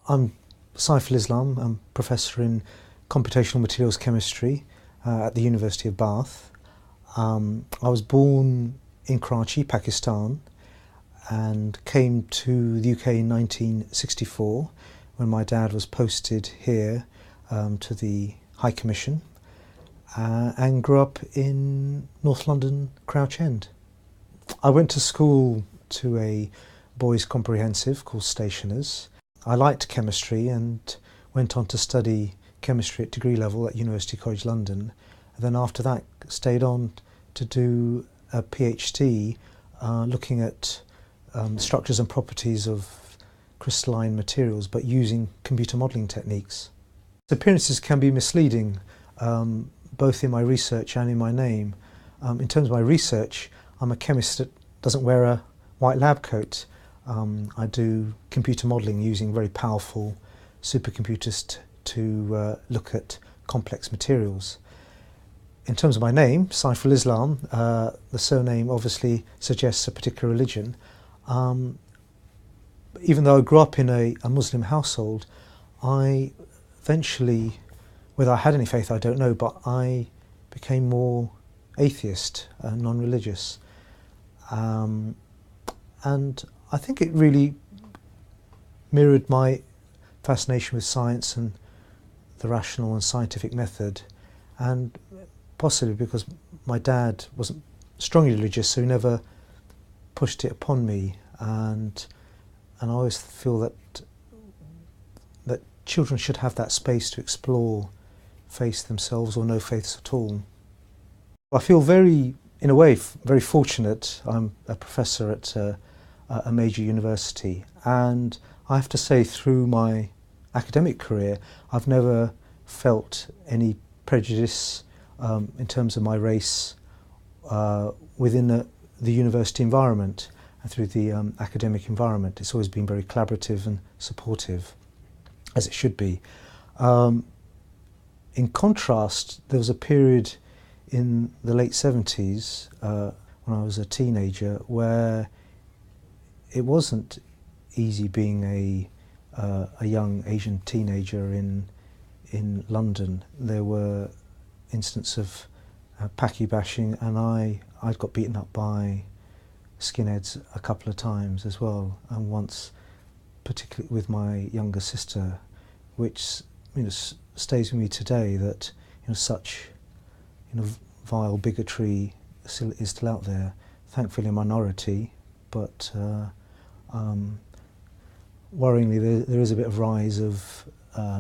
I'm Saiful. I'm Professor in Computational Materials Chemistry at the University of Bath. I was born in Karachi, Pakistan, and came to the UK in 1964 when my dad was posted here to the High Commission, and grew up in North London, Crouch End. I went to school to a boys' comprehensive called Stationers. I liked chemistry and went on to study chemistry at degree level at University College London. And then after that stayed on to do a PhD looking at structures and properties of crystalline materials, but using computer modelling techniques. Appearances can be misleading, both in my research and in my name. In terms of my research, I'm a chemist that doesn't wear a white lab coat. I do computer modelling using very powerful supercomputers to look at complex materials. In terms of my name, Saiful, the surname obviously suggests a particular religion. Even though I grew up in a Muslim household, I eventually, whether I had any faith I don't know, but I became more atheist and non-religious. And I think it really mirrored my fascination with science and the rational and scientific method, and possibly because my dad wasn't strongly religious, so he never pushed it upon me, and I always feel that children should have that space to explore faith themselves or no faiths at all. I feel in a way, very fortunate. I'm a professor at a major university, and I have to say through my academic career I've never felt any prejudice in terms of my race within the university environment and through the academic environment. It's always been very collaborative and supportive, as it should be. In contrast, there was a period in the late 70s when I was a teenager where it wasn't easy being a young Asian teenager in London. There were instances of Paki bashing, and I got beaten up by skinheads a couple of times as well, and once particularly with my younger sister, which stays with me today, that such vile bigotry is still out there. Thankfully a minority, but worryingly there is a bit of rise of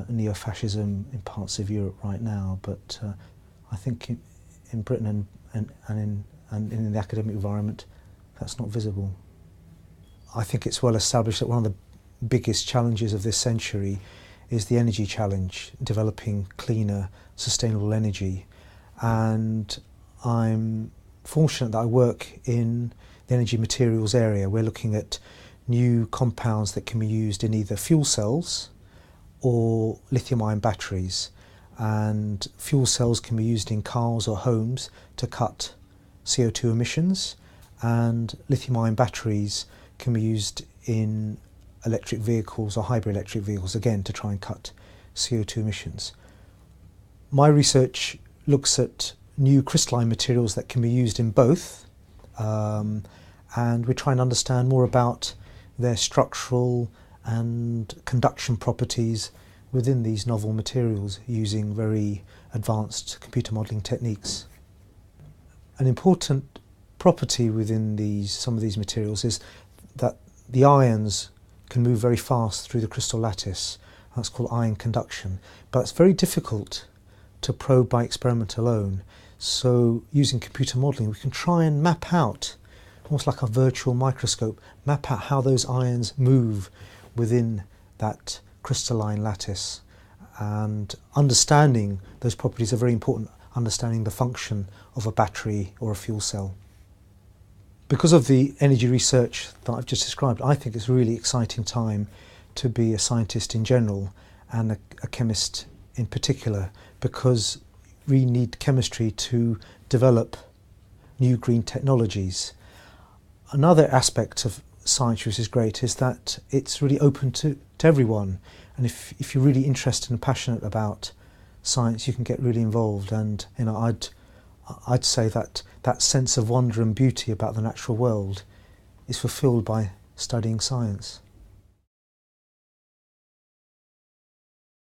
neo-fascism in parts of Europe right now, but I think in Britain and in the academic environment that's not visible. I think it's well established that one of the biggest challenges of this century is the energy challenge, developing cleaner, sustainable energy. And I'm fortunate that I work in the energy materials area. We're looking at new compounds that can be used in either fuel cells or lithium-ion batteries. And fuel cells can be used in cars or homes to cut CO2 emissions, and lithium-ion batteries can be used in electric vehicles or hybrid electric vehicles, again to try and cut CO2 emissions. My research looks at new crystalline materials that can be used in both, and we try and understand more about their structural and conduction properties within these novel materials using very advanced computer modelling techniques. An important property within some of these materials is that the ions can move very fast through the crystal lattice. That's called ion conduction, but it's very difficult to probe by experiment alone. So using computer modelling we can try and map out, almost like a virtual microscope, map out how those ions move within that crystalline lattice. And understanding those properties are very important, understanding the function of a battery or a fuel cell. Because of the energy research that I've just described, I think it's a really exciting time to be a scientist in general and a chemist in particular, because we need chemistry to develop new green technologies. Another aspect of science which is great is that it's really open to everyone. And if you're really interested and passionate about science, you can get really involved. And I'd say that that sense of wonder and beauty about the natural world is fulfilled by studying science.